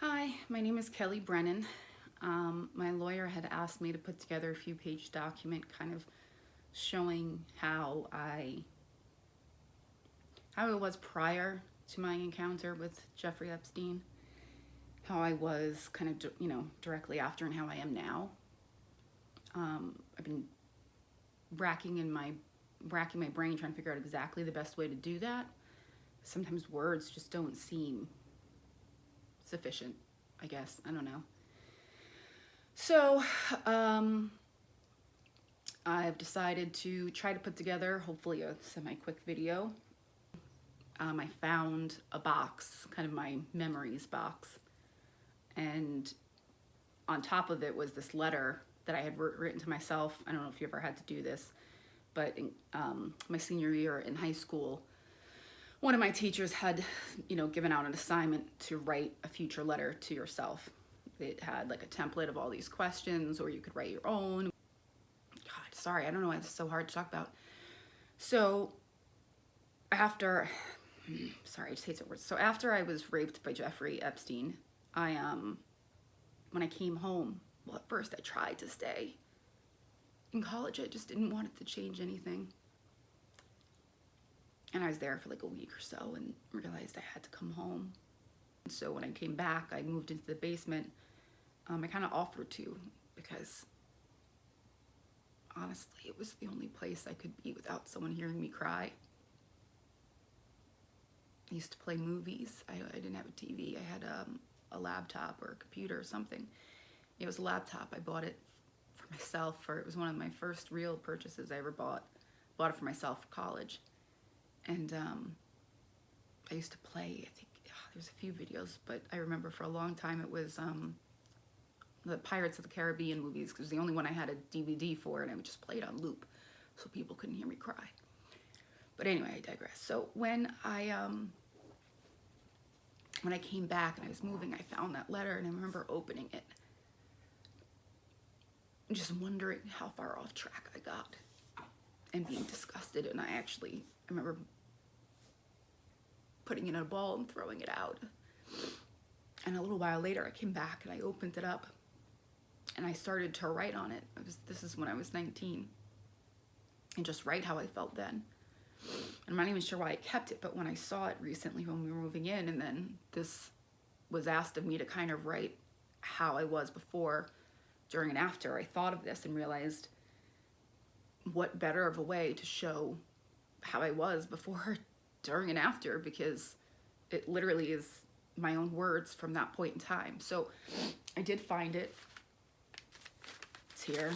Hi, my name is Kelly Brennan. My lawyer had asked me to put together a few-page document kind of showing how I was prior to my encounter with Jeffrey Epstein, how I was kind of, directly after, and how I am now. I've been racking my brain trying to figure out exactly the best way to do that. Sometimes words just don't seem sufficient, I guess. I don't know. So I've decided to try to put together hopefully a semi-quick video. I found a box, kind of my memories box, and on top of it was this letter that I had written to myself. I don't know if you ever had to do this, but in my senior year in high school, one of my teachers had, given out an assignment to write a future letter to yourself. It had like a template of all these questions, or you could write your own. God, sorry, I don't know why it's so hard to talk about. So after, sorry, I just hate that word. So after I was raped by Jeffrey Epstein, when I came home, well, at first I tried to stay. In college, I just didn't want it to change anything. And I was there for like a week or so and realized I had to come home. And so when I came back, I moved into the basement. I kind of offered to, because honestly, it was the only place I could be without someone hearing me cry. I used to play movies. I didn't have a TV. I had a laptop or a computer or something. It was a laptop. I bought it for myself. It was one of my first real purchases I ever bought. Bought it for myself for college. And I used to play, I think, there's a few videos, but I remember for a long time it was the Pirates of the Caribbean movies, because it was the only one I had a DVD for, and I would just play it on loop so people couldn't hear me cry. But anyway, I digress. So when I came back and I was moving, I found that letter, and I remember opening it and just wondering how far off track I got and being disgusted. And I remember putting it in a ball and throwing it out. And a little while later, I came back and I opened it up and I started to write on it. This is when I was 19, and just write how I felt then. I'm not even sure why I kept it, but when I saw it recently when we were moving in, and then this was asked of me to kind of write how I was before, during, and after, I thought of this and realized what better of a way to show how I was before, during, and after, because it literally is my own words from that point in time. So I did find it. It's here.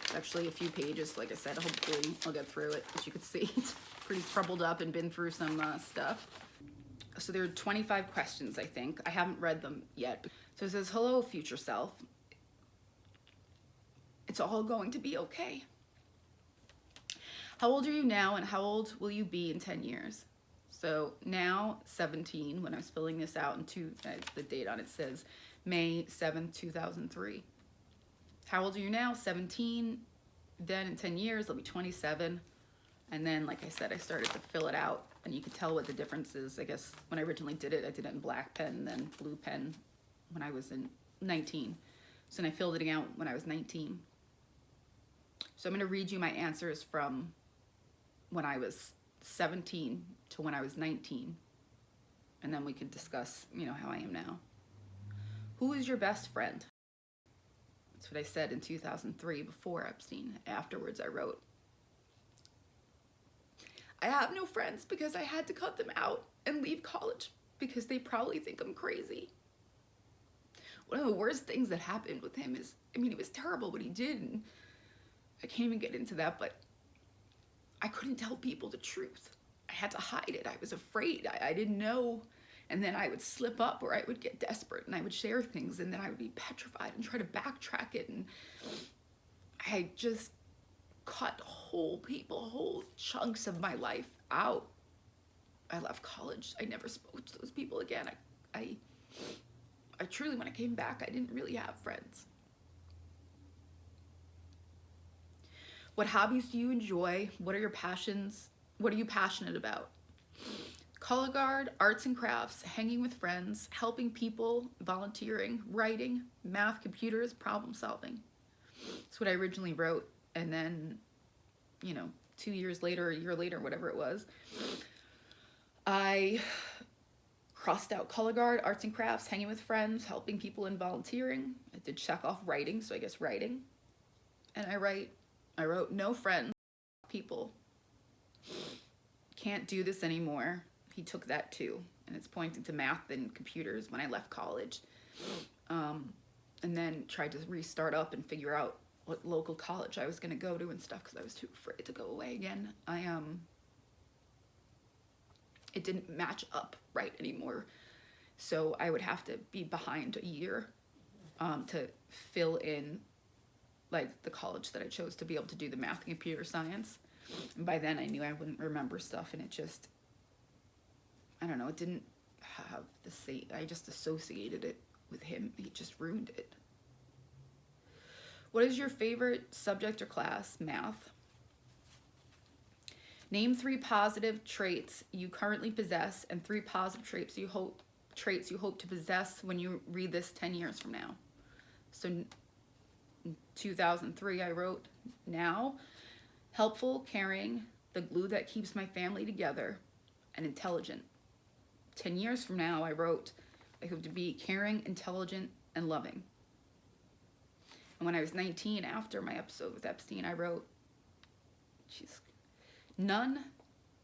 It's actually a few pages. Like I said, hopefully I'll get through it. As you can see, it's pretty crumpled up and been through some stuff. So there are 25 questions, I think. I haven't read them yet. So it says, hello, future self. It's all going to be okay. How old are you now, and how old will you be in 10 years? So now 17, when I was filling this out, and the date on it says May 7th, 2003. How old are you now? 17. Then in 10 years, I'll be 27. And then, like I said, I started to fill it out, and you could tell what the difference is. I guess when I originally did it, I did it in black pen, then blue pen when I was in 19. So then I filled it out when I was 19. So I'm going to read you my answers from when I was 17 to when I was 19. And then we could discuss, how I am now. Who is your best friend? That's what I said in 2003 before Epstein. Afterwards, I wrote, I have no friends because I had to cut them out and leave college because they probably think I'm crazy. One of the worst things that happened with him is, it was terrible what he did, and I can't even get into that, but I couldn't tell people the truth. I had to hide it. I was afraid. I didn't know. And then I would slip up, or I would get desperate and I would share things, and then I would be petrified and try to backtrack it. And I just cut whole chunks of my life out. I left college. I never spoke to those people again. I truly, when I came back, I didn't really have friends. What hobbies do you enjoy? What are your passions? What are you passionate about? color guard, arts and crafts, hanging with friends, helping people, volunteering, writing, math, computers, problem solving. That's what I originally wrote. And then, you know, 2 years later, a year later, whatever it was, I crossed out color guard, arts and crafts, hanging with friends, helping people, and volunteering. I did check off writing, so I guess writing. And I wrote no friends, people. Can't do this anymore. He took that too. And it's pointing to math and computers when I left college. And then tried to restart up and figure out what local college I was going to go to and stuff because I was too afraid to go away again. It didn't match up right anymore. So I would have to be behind a year to fill in like the college that I chose to be able to do the math and computer science. And by then I knew I wouldn't remember stuff, and it just, I don't know, it didn't have the same, I just associated it with him. He just ruined it. What is your favorite subject or class? Math. Name 3 positive traits you currently possess and 3 positive traits you hope to possess when you read this 10 years from now. So in 2003 I wrote, now, helpful, caring, the glue that keeps my family together, and intelligent. 10 years from now I wrote, I hope to be caring, intelligent, and loving. And when I was 19, after my episode with Epstein, I wrote, none,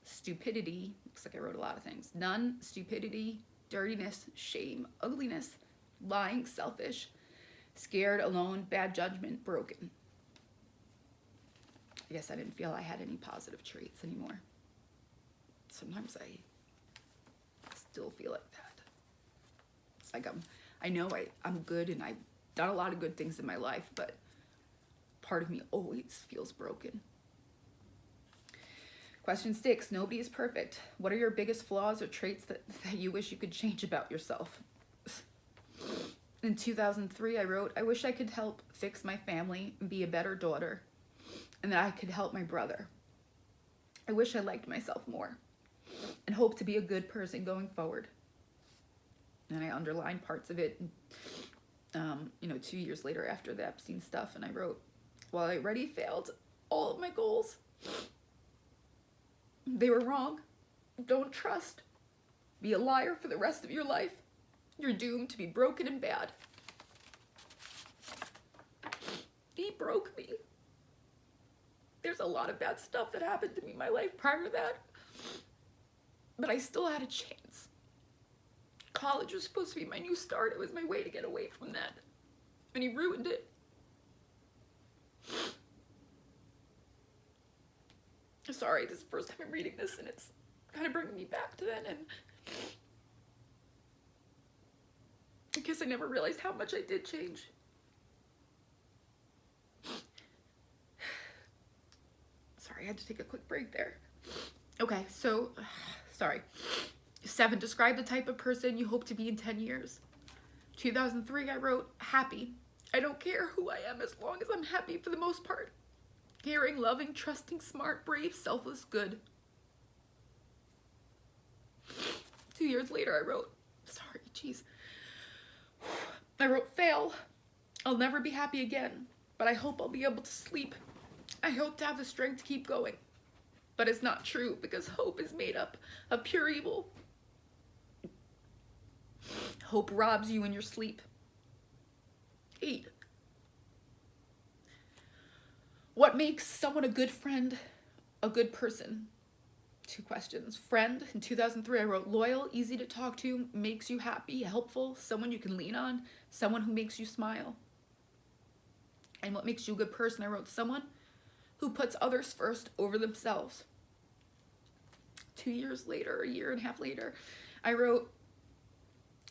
stupidity, looks like I wrote a lot of things, none, stupidity, dirtiness, shame, ugliness, lying, selfish, scared, alone, bad judgment, broken. I guess I didn't feel I had any positive traits anymore. Sometimes I still feel like that. It's like I know I'm good and I've done a lot of good things in my life, but part of me always feels broken. Question 6, nobody is perfect. What are your biggest flaws or traits that you wish you could change about yourself? In 2003, I wrote, I wish I could help fix my family and be a better daughter, and that I could help my brother. I wish I liked myself more and hope to be a good person going forward. And I underlined parts of it, 2 years later after the Epstein stuff, and I wrote, while I already failed all of my goals, they were wrong. Don't trust. Be a liar for the rest of your life. You're doomed to be broken and bad. He broke me. There's a lot of bad stuff that happened to me in my life prior to that, but I still had a chance. College was supposed to be my new start. It was my way to get away from that, and he ruined it. Sorry, this is the first time I'm reading this, and it's kind of bringing me back to then, and I guess I never realized how much I did change. Sorry, I had to take a quick break there. Okay, so, sorry. 7, describe the type of person you hope to be in 10 years. 2003, I wrote, happy. I don't care who I am as long as I'm happy for the most part. Caring, loving, trusting, smart, brave, selfless, good. 2 years later, I wrote, I wrote, fail. I'll never be happy again, but I hope I'll be able to sleep. I hope to have the strength to keep going. But it's not true because hope is made up of pure evil. Hope robs you in your sleep. 8. What makes someone a good friend, a good person? 2 questions. Friend, in 2003, I wrote, loyal, easy to talk to, makes you happy, helpful, someone you can lean on, someone who makes you smile. And what makes you a good person? I wrote, someone who puts others first over themselves. 2 years later, a year and a half later, I wrote,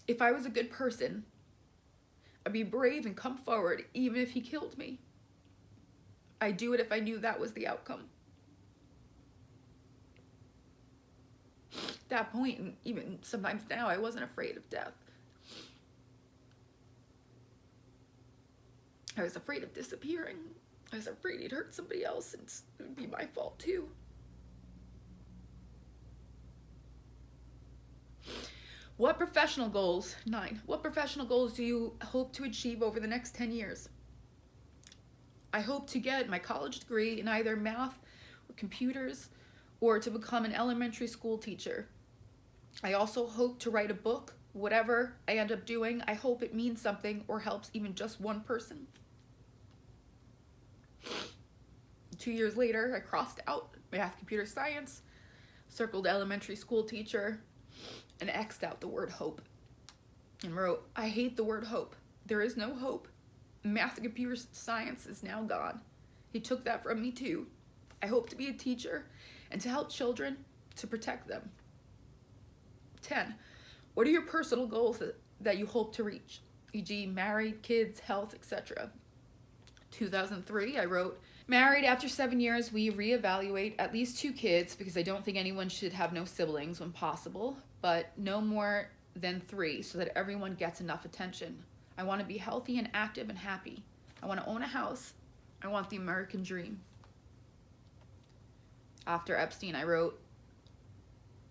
if I was a good person, I'd be brave and come forward even if he killed me. I'd do it if I knew that was the outcome. At that point, and even sometimes now, I wasn't afraid of death. I was afraid of disappearing. I was afraid he'd hurt somebody else and it would be my fault too. What professional goals, 9, what professional goals do you hope to achieve over the next 10 years? I hope to get my college degree in either math or computers, or to become an elementary school teacher. I also hope to write a book. Whatever I end up doing, I hope it means something or helps even just one person. 2 years later, I crossed out math, computer science, circled elementary school teacher, and X'd out the word hope. And wrote, I hate the word hope. There is no hope. Math and computer science is now gone. He took that from me too. I hope to be a teacher and to help children, to protect them. 10, what are your personal goals that you hope to reach? E.g. married, kids, health, etc. 2003, I wrote, married after 7 years, we reevaluate at least 2 kids because I don't think anyone should have no siblings when possible, but no more than 3 so that everyone gets enough attention. I want to be healthy and active and happy. I want to own a house. I want the American dream. After Epstein, I wrote,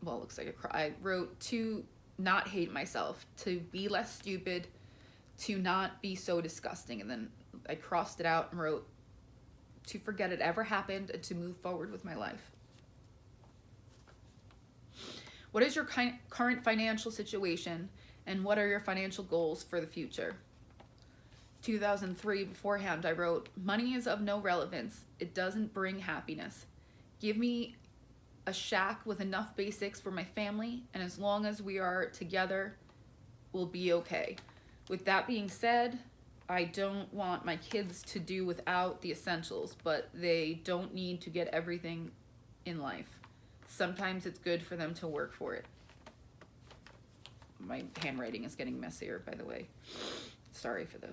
well, it looks like I wrote to not hate myself, to be less stupid, to not be so disgusting. And then I crossed it out and wrote, to forget it ever happened and to move forward with my life. What is your current financial situation and what are your financial goals for the future? 2003, beforehand, I wrote, money is of no relevance. It doesn't bring happiness. Give me a shack with enough basics for my family, and as long as we are together, we'll be okay. With that being said, I don't want my kids to do without the essentials, but they don't need to get everything in life. Sometimes it's good for them to work for it. My handwriting is getting messier, by the way. Sorry for the...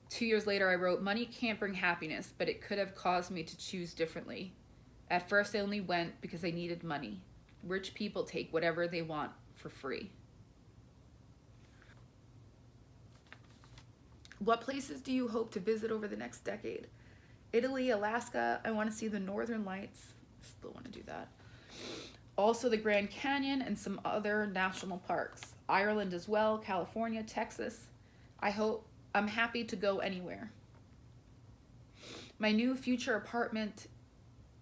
2 years later, I wrote, money can't bring happiness, but it could have caused me to choose differently. At first, I only went because I needed money. Rich people take whatever they want for free. What places do you hope to visit over the next decade? Italy, Alaska, I want to see the Northern Lights. Still want to do that. Also the Grand Canyon and some other national parks. Ireland as well, California, Texas. I'm happy to go anywhere. My new future apartment,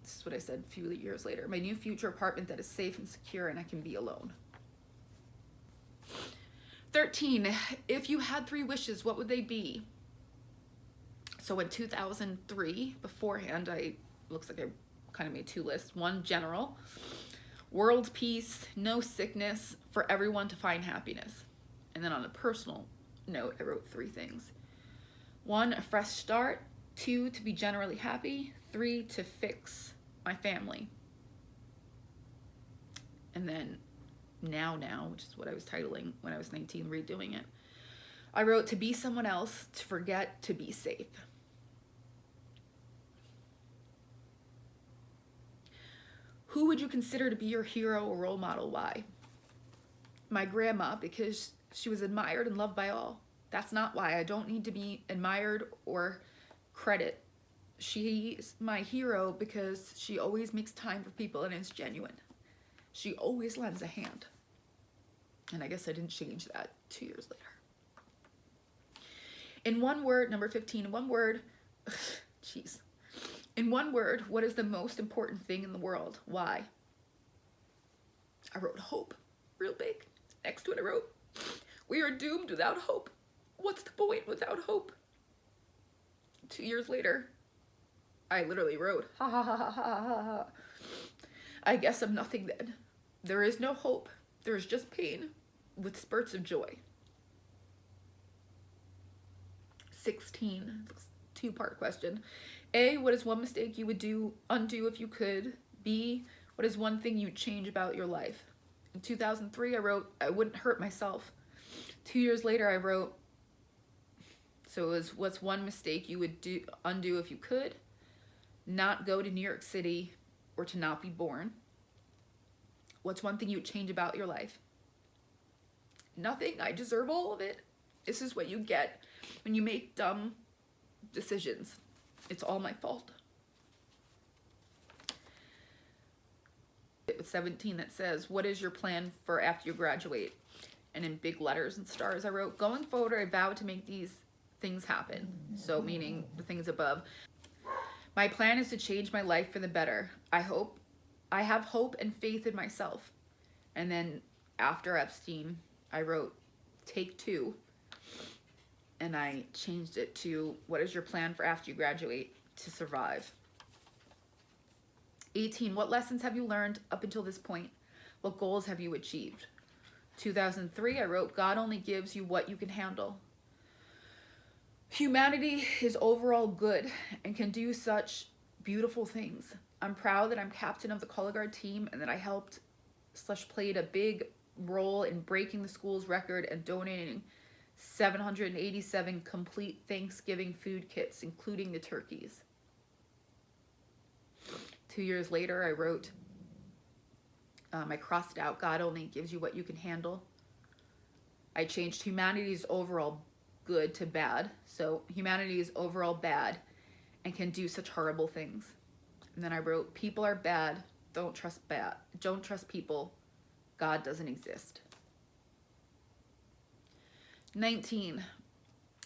this is what I said a few years later, my new future apartment that is safe and secure and I can be alone. 13, if you had 3 wishes, what would they be? So in 2003, beforehand, looks like I kind of made 2 lists. 1, general, world peace, no sickness, for everyone to find happiness. And then on a personal note, I wrote 3 things. 1, a fresh start. 2, to be generally happy. 3, to fix my family. And then now, which is what I was titling when I was 19, redoing it. I wrote, to be someone else, to forget, to be safe. Who would you consider to be your hero or role model? Why? My grandma, because she was admired and loved by all. That's not why. I don't need to be admired or credit. She's my hero because she always makes time for people and is genuine. She always lends a hand. And I guess I didn't change that 2 years later. In one word, number 15, in one word, jeez. In one word, what is the most important thing in the world? Why? I wrote hope, real big. Next to it I wrote, we are doomed without hope. What's the point without hope? 2 years later, I literally wrote, ha ha ha ha ha ha ha. I guess I'm nothing then. There is no hope. There is just pain with spurts of joy. 16, 2-part question. A, what is one mistake you would undo if you could? B, what is one thing you'd change about your life? In 2003, I wrote, I wouldn't hurt myself. 2 years later, I wrote, so it was, what's one mistake you would undo if you could? Not go to New York City or to not be born. What's one thing you would change about your life? Nothing. I deserve all of it. This is what you get when you make dumb decisions. It's all my fault. at 17 that says, what is your plan for after you graduate? And in big letters and stars, I wrote, going forward, I vow to make these things happen. So meaning the things above. My plan is to change my life for the better. I have hope and faith in myself. And then after Epstein, I wrote, take 2. And I changed it to, what is your plan for after you graduate to survive? 18, what lessons have you learned up until this point? What goals have you achieved? 2003, I wrote, God only gives you what you can handle. Humanity is overall good and can do such beautiful things. I'm proud that I'm captain of the color guard team and that I helped/played a big role in breaking the school's record and donating 787 complete Thanksgiving food kits, including the turkeys. 2 years later, I wrote, I crossed out, God only gives you what you can handle. I changed humanity's overall good to bad. So humanity is overall bad and can do such horrible things. And then I wrote, people are bad. Don't trust people. God doesn't exist. 19,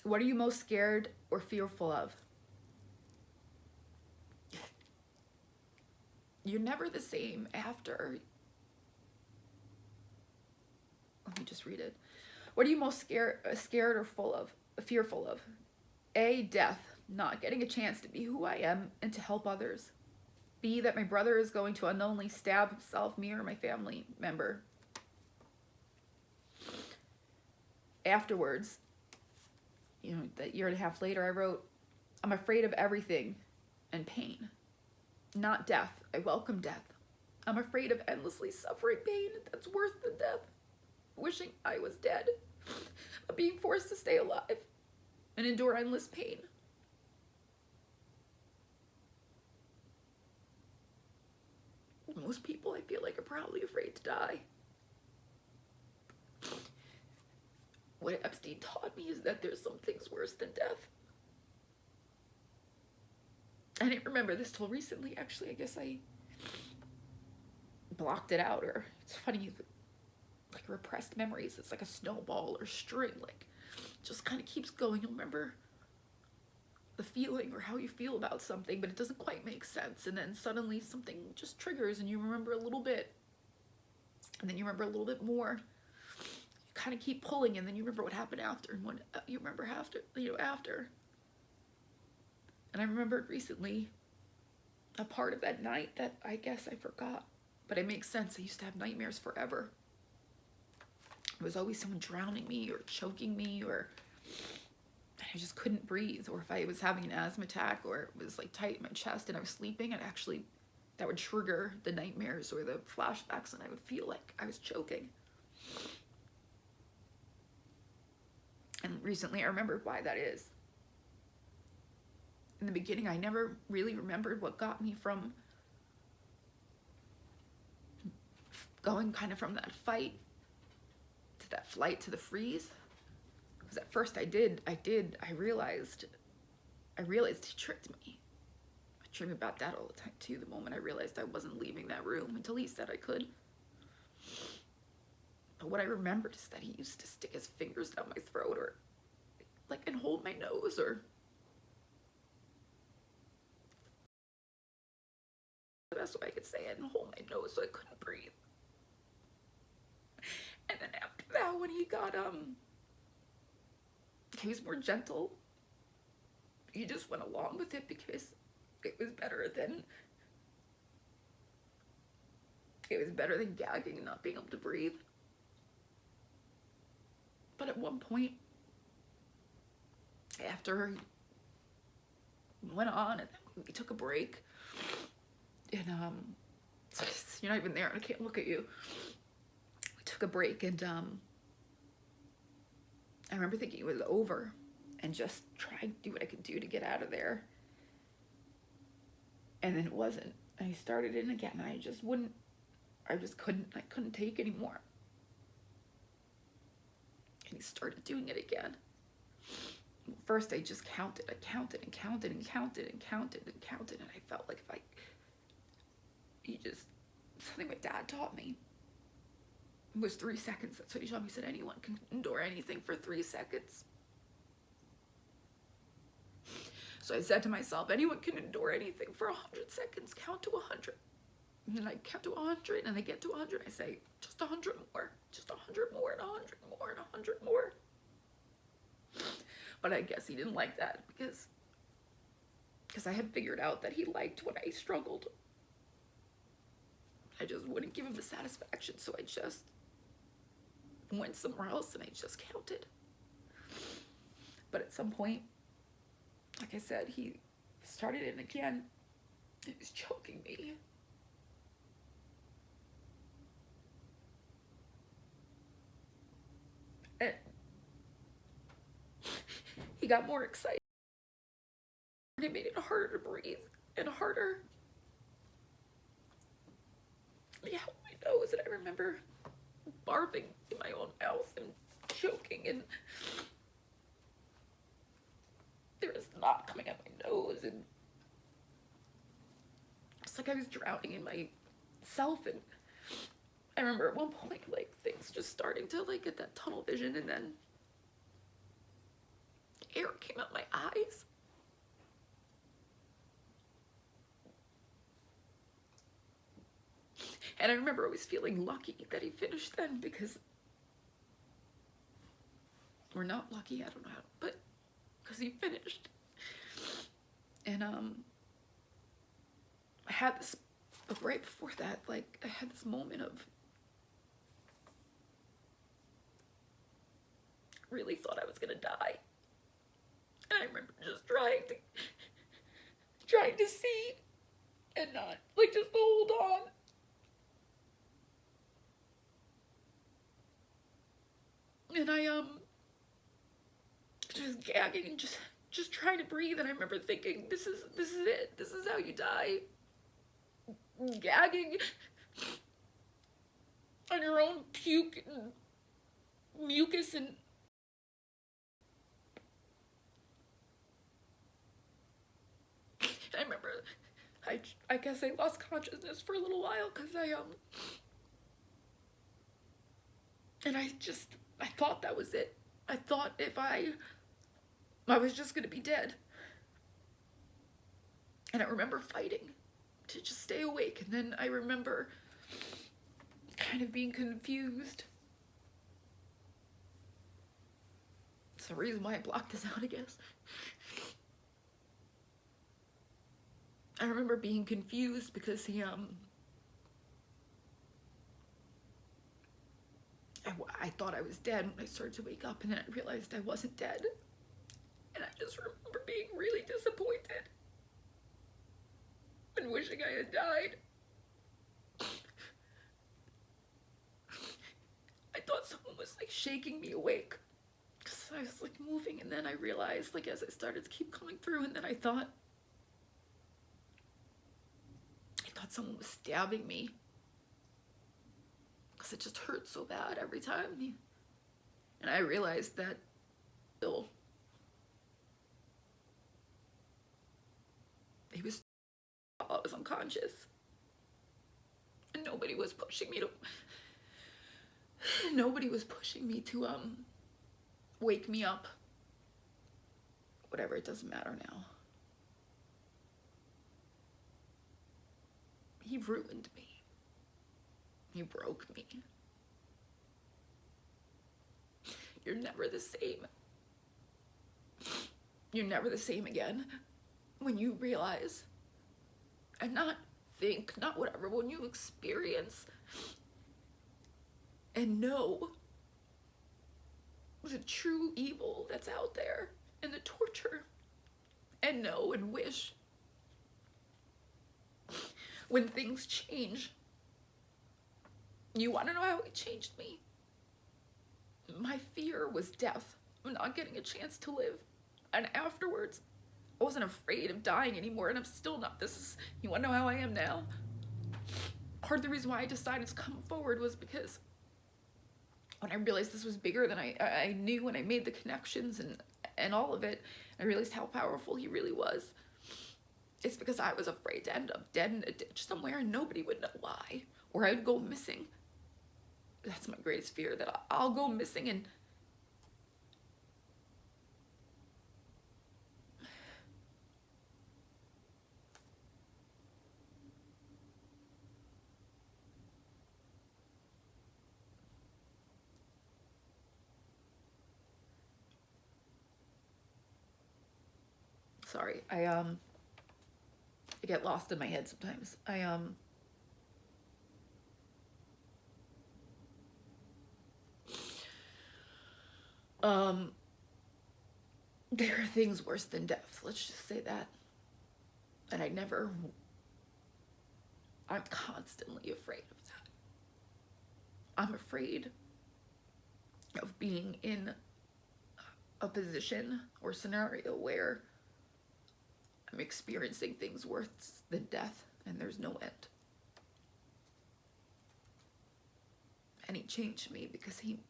what are you most scared or fearful of? You're never the same after. Let me just read it. What are you most scared or fearful of? A, death, not getting a chance to be who I am and to help others. B, that my brother is going to unknowingly stab himself, me, or my family member. Afterwards, that year and a half later, I wrote, I'm afraid of everything and pain, not death. I welcome death. I'm afraid of endlessly suffering pain that's worse than death. Wishing I was dead, of being forced to stay alive and endure endless pain. Most people, I feel like, are probably afraid to die. What Epstein taught me is that there's some things worse than death. I didn't remember this till recently, actually. I guess I blocked it out, or it's funny, like repressed memories. It's like a snowball or string, like just kind of keeps going. You'll remember the feeling or how you feel about something, but it doesn't quite make sense. And then suddenly something just triggers and you remember a little bit. And then you remember a little bit more. You kind of keep pulling, and then you remember what happened after, and what you remember after. And I remembered recently a part of that night that I guess I forgot, but it makes sense. I used to have nightmares forever. It was always someone drowning me or choking me, or I just couldn't breathe. Or if I was having an asthma attack, or it was like tight in my chest and I was sleeping, and actually that would trigger the nightmares or the flashbacks, and I would feel like I was choking. And recently I remembered why that is. In the beginning, I never really remembered what got me from going kind of from that fight to that flight to the freeze. Because at first I realized he tricked me. I dream about that all the time too. The moment I realized I wasn't leaving that room until he said I could. But what I remembered is that he used to stick his fingers down my throat, or like, and hold my nose, or the best way I could say it, and hold my nose so I couldn't breathe. And then after that, when he was more gentle. He just went along with it because it was better than gagging and not being able to breathe. But at one point, after we went on and we took a break, and you're not even there, I can't look at you. We took a break, and I remember thinking it was over and just trying to do what I could do to get out of there. And then it wasn't. And he started in again, and I couldn't take anymore. And he started doing it again. First, I just counted. I counted and counted and counted and counted and counted. And I felt like he just something my dad taught me. It was 3 seconds. That's what he taught me. He said anyone can endure anything for 3 seconds. So I said to myself, anyone can endure anything for 100 seconds. Count to 100. And then I count to 100, and I get to 100. I say, just 100 more. Just 100 more, and 100 more, and 100 more. But I guess he didn't like that because I had figured out that he liked when I struggled. I just wouldn't give him the satisfaction, so I just went somewhere else and I just counted. But at some point, like I said, he started it again. He was choking me. And he got more excited. It made it harder to breathe and harder. He held my nose, and I remember barfing in my own mouth and choking, and there was snot coming out my nose, and it's like I was drowning in myself. And I remember at one point, like, things just starting to, like, get that tunnel vision, and then air came out my eyes. And I remember always feeling lucky that he finished then, because, or not lucky, I don't know how, but because he finished. And I had this, right before that, like, I had this moment of, really thought I was gonna die. And I remember just trying to see and not, like, just hold on. And I just gagging and just trying to breathe. And I remember thinking, this is it. This is how you die. Gagging on your own puke and mucus. And I remember I guess I lost consciousness for a little while because and I thought that was it. I thought if I was just gonna be dead. And I remember fighting to just stay awake. And then I remember kind of being confused. It's the reason why I blocked this out, I guess. I remember being confused because he, I thought I was dead when I started to wake up, and then I realized I wasn't dead. And I just remember being really disappointed and wishing I had died. I thought someone was, like, shaking me awake because I was, like, moving, and then I realized, like, as I started to keep coming through, and then I thought someone was stabbing me because it just hurt so bad every time. And I realized that still he was while I was unconscious, and nobody was pushing me to wake me up. Whatever, it doesn't matter now. He ruined me. He broke me. You're never the same. You're never the same again when you realize, and not think, not whatever, when you experience and know the true evil that's out there and the torture, and know and wish. When things change, you want to know how it changed me? My fear was death, of not getting a chance to live. And afterwards, I wasn't afraid of dying anymore, and I'm still not. You want to know how I am now? Part of the reason why I decided to come forward was because when I realized this was bigger than I knew, when I made the connections and all of it, I realized how powerful he really was. It's because I was afraid to end up dead in a ditch somewhere, and nobody would know why. or I'd go missing. That's my greatest fear, that I'll go missing and sorry, I get lost in my head sometimes. There are things worse than death, let's just say that. And I'm constantly afraid of that. I'm afraid of being in a position or scenario where I'm experiencing things worse than death and there's no end. And he changed me because he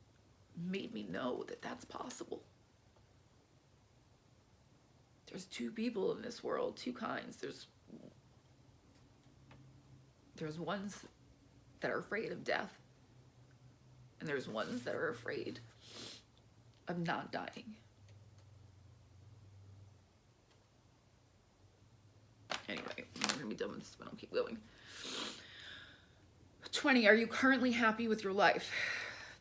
made me know that that's possible. There's two people in this world, two kinds. There's ones that are afraid of death, and there's ones that are afraid of not dying. Anyway, I'm gonna be done with this, but I'll keep going. 20, are you currently happy with your life?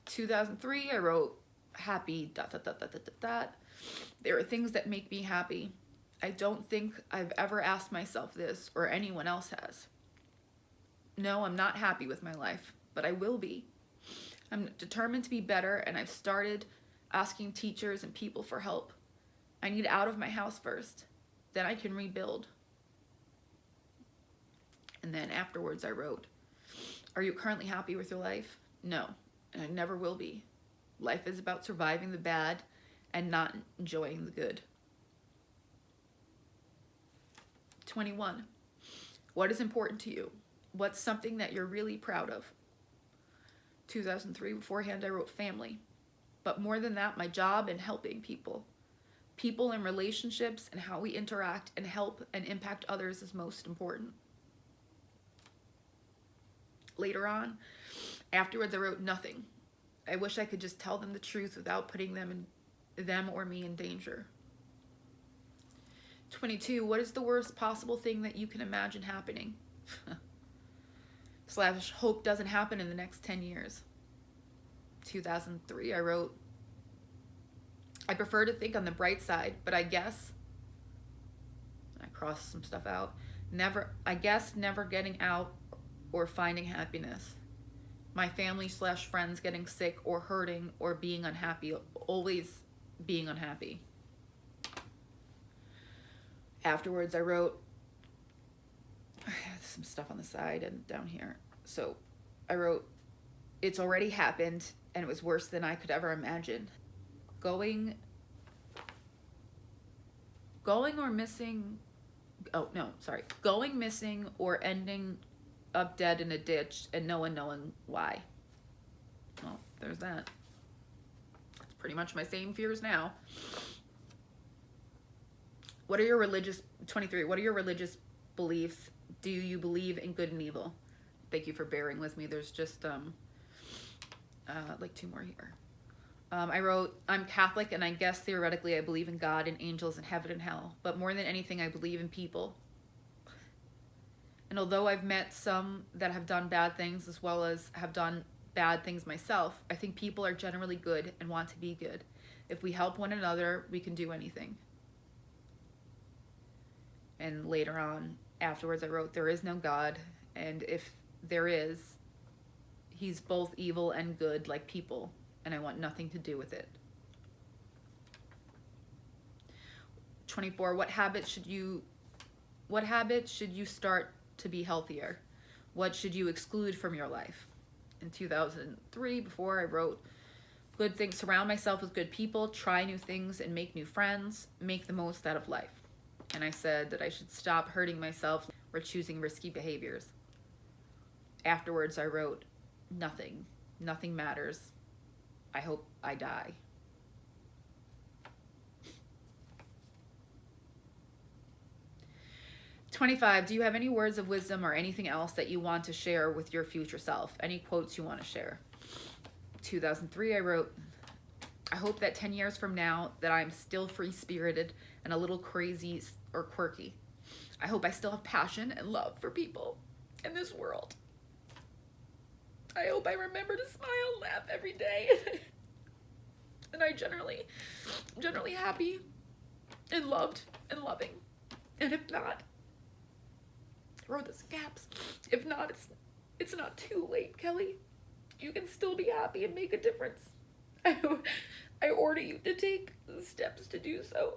2003, I wrote happy, ... There are things that make me happy. I don't think I've ever asked myself this, or anyone else has. No, I'm not happy with my life, but I will be. I'm determined to be better, and I've started asking teachers and people for help. I need out of my house first. Then I can rebuild. And then afterwards I wrote, are you currently happy with your life? No, and I never will be. Life is about surviving the bad and not enjoying the good. 21. What is important to you? What's something that you're really proud of? 2003, beforehand I wrote family. But more than that, my job and helping people. People and relationships and how we interact and help and impact others is most important. Later on, afterwards I wrote nothing. I wish I could just tell them the truth without putting them or me in danger. 22, what is the worst possible thing that you can imagine happening? / hope doesn't happen in the next 10 years. 2003, I wrote, I prefer to think on the bright side, but I guess, I crossed some stuff out, never getting out or finding happiness. My family / friends getting sick or hurting or being unhappy, always being unhappy. Afterwards, I wrote, I had some stuff on the side and down here. So I wrote, it's already happened and it was worse than I could ever imagine. Going missing or ending up dead in a ditch and no one knowing why. Well, there's that. That's pretty much my same fears now. 23, what are your religious beliefs? Do you believe in good and evil? Thank you for bearing with me. There's just like 2 more here. I wrote, I'm Catholic and I guess theoretically I believe in God and angels and heaven and hell, but more than anything I believe in people. And although I've met some that have done bad things as well as have done bad things myself, I think people are generally good and want to be good. If we help one another, we can do anything. And later on, afterwards, I wrote, there is no God, and if there is, he's both evil and good like people, and I want nothing to do with it. 24, what habits should you start to be healthier? What should you exclude from your life? In 2003, before, I wrote, good things, surround myself with good people, try new things and make new friends, make the most out of life. And I said that I should stop hurting myself or choosing risky behaviors. Afterwards, I wrote, nothing matters. I hope I die. 25, do you have any words of wisdom or anything else that you want to share with your future self? Any quotes you want to share? 2003, I wrote, I hope that 10 years from now that I'm still free-spirited and a little crazy or quirky. I hope I still have passion and love for people in this world. I hope I remember to smile and laugh every day. And I'm generally happy and loved and loving. And if not, I wrote this in caps. If not, it's not too late, Kelly. You can still be happy and make a difference. I order you to take the steps to do so.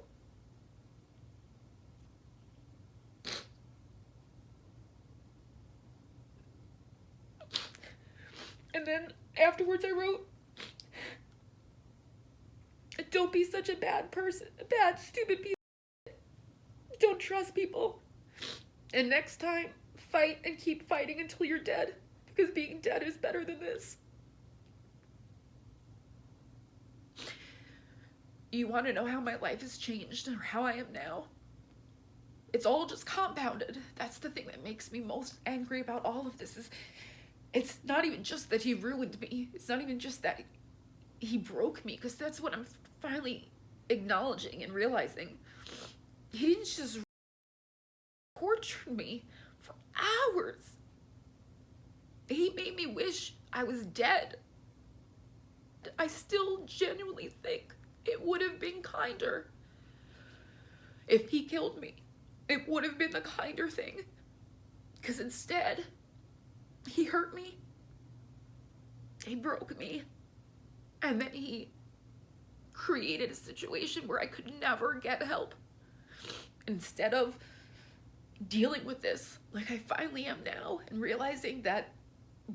And then afterwards I wrote, don't be such a bad person, a bad, stupid piece of shit. Don't trust people. And next time, fight and keep fighting until you're dead, because being dead is better than this. You want to know how my life has changed or how I am now? It's all just compounded. That's the thing that makes me most angry about all of this. It's not even just that he ruined me. It's not even just that he broke me, because that's what I'm finally acknowledging and realizing. He didn't just torture me for hours. He made me wish I was dead. I still genuinely think it would have been kinder if he killed me. It would have been the kinder thing. Because instead, he hurt me. He broke me. And then he created a situation where I could never get help. Instead of dealing with this like I finally am now and realizing that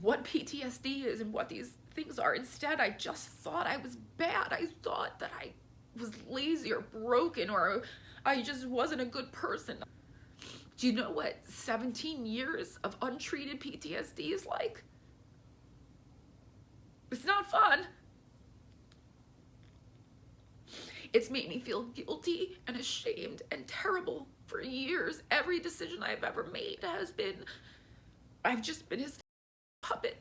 what PTSD is and what these things are, instead I just thought I was bad. I thought that I was lazy or broken, or I just wasn't a good person. Do you know what 17 years of untreated PTSD is like? It's not fun. It's made me feel guilty and ashamed and terrible for years. Every decision I've ever made has been, I've just been his puppet.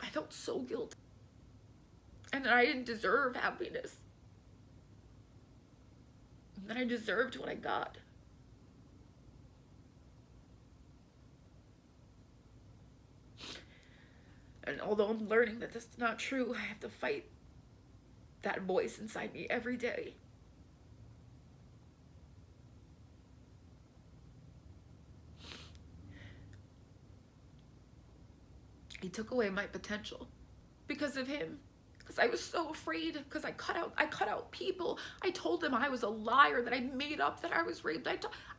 I felt so guilty. And that I didn't deserve happiness. And that I deserved what I got. And although I'm learning that this is not true, I have to fight that voice inside me every day. He took away my potential because of him. Because I was so afraid, because I cut out people. I told them I was a liar, that I made up that I was raped.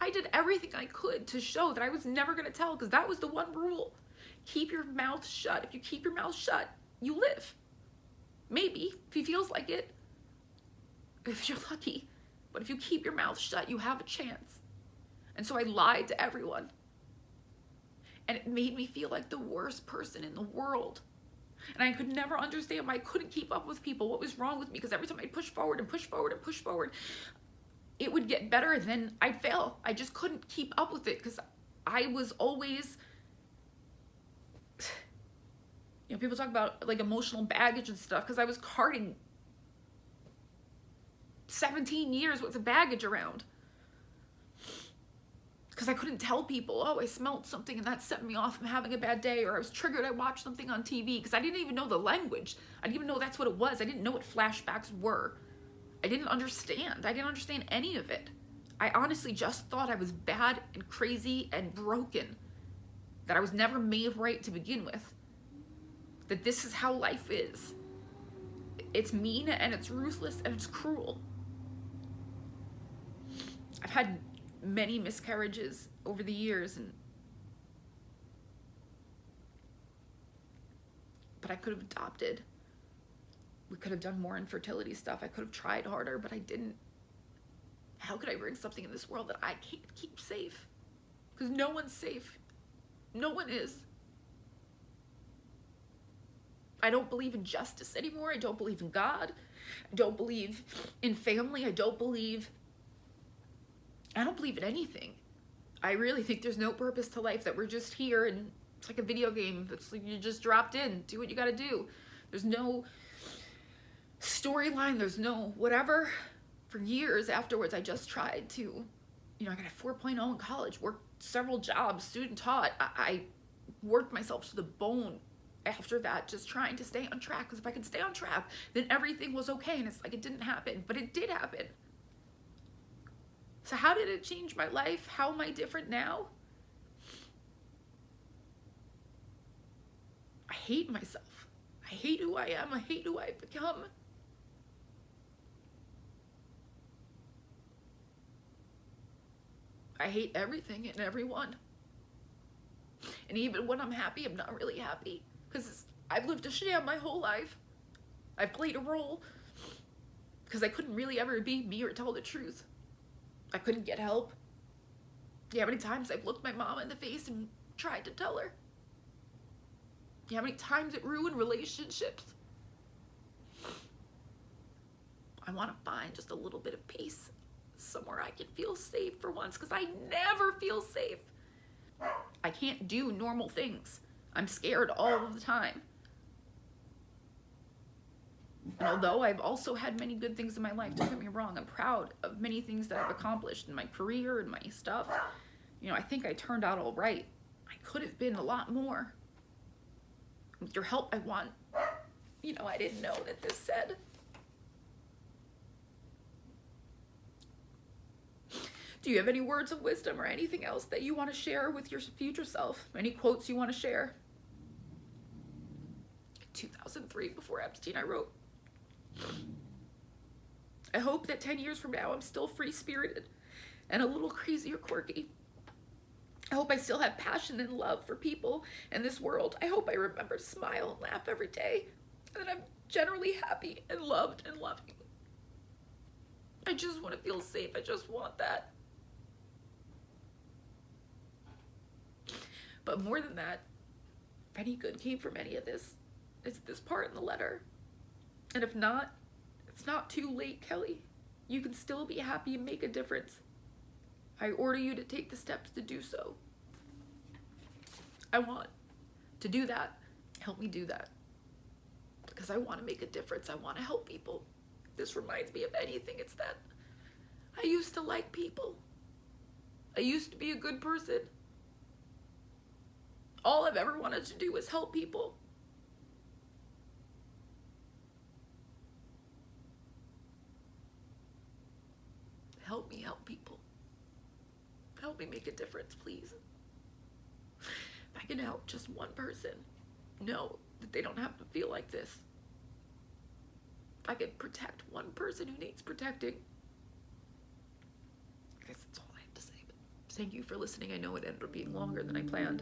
I did everything I could to show that I was never going to tell, because that was the one rule. Keep your mouth shut. If you keep your mouth shut, you live. Maybe, if he feels like it, if you're lucky. But if you keep your mouth shut, you have a chance. And so I lied to everyone. And it made me feel like the worst person in the world. And I could never understand why I couldn't keep up with people. What was wrong with me? Because every time I pushed forward and pushed forward and pushed forward, it would get better, and then I'd fail. I just couldn't keep up with it, because I was always, you know, people talk about like emotional baggage and stuff, because I was carting 17 years worth of baggage around. Because I couldn't tell people, oh, I smelled something and that set me off from having a bad day, or I was triggered, I watched something on TV, because I didn't even know the language. I didn't even know that's what it was. I didn't know what flashbacks were. I didn't understand. I didn't understand any of it. I honestly just thought I was bad and crazy and broken, that I was never made right to begin with, that this is how life is. It's mean and it's ruthless and it's cruel. I've had many miscarriages over the years, but I could have adopted. We could have done more infertility stuff. I could have tried harder, but I didn't. How could I bring something in this world that I can't keep safe? Because no one's safe. No one is. I don't believe in justice anymore. I don't believe in God. I don't believe in family. I don't believe I don't believe in anything. I really think there's no purpose to life, that we're just here and it's like a video game. It's like you just dropped in, do what you gotta do. There's no storyline, there's no whatever. For years afterwards, I just tried to, I got a 4.0 in college, worked several jobs, student taught. I worked myself to the bone after that, just trying to stay on track, because if I could stay on track, then everything was okay. And it's like it didn't happen, but it did happen. So how did it change my life? How am I different now? I hate myself. I hate who I am. I hate who I've become. I hate everything and everyone. And even when I'm happy, I'm not really happy, because I've lived a sham my whole life. I've played a role because I couldn't really ever be me or tell the truth. I couldn't get help. Yeah, how many times I've looked my mom in the face and tried to tell her. Yeah, how many times it ruined relationships. I want to find just a little bit of peace, somewhere I can feel safe for once, because I never feel safe. I can't do normal things. I'm scared all of the time. And although I've also had many good things in my life, don't get me wrong, I'm proud of many things that I've accomplished in my career and my stuff. I think I turned out all right. I could have been a lot more. With your help, I want, I didn't know that this said. Do you have any words of wisdom or anything else that you want to share with your future self? Any quotes you want to share? 2003, before Epstein, I wrote, I hope that 10 years from now I'm still free-spirited and a little crazy or quirky. I hope I still have passion and love for people in this world. I hope I remember to smile and laugh every day, and that I'm generally happy and loved and loving. I just want to feel safe. I just want that. But more than that, if any good came from any of this, it's this part in the letter. And if not, it's not too late, Kelly. You can still be happy and make a difference. I order you to take the steps to do so. I want to do that. Help me do that. Because I want to make a difference. I want to help people. If this reminds me of anything, it's that I used to like people. I used to be a good person. All I've ever wanted to do is help people. Help me help people. Help me make a difference, please. If I can help just one person know that they don't have to feel like this. If I can protect one person who needs protecting. I guess that's all I have to say. But thank you for listening. I know it ended up being longer than I planned.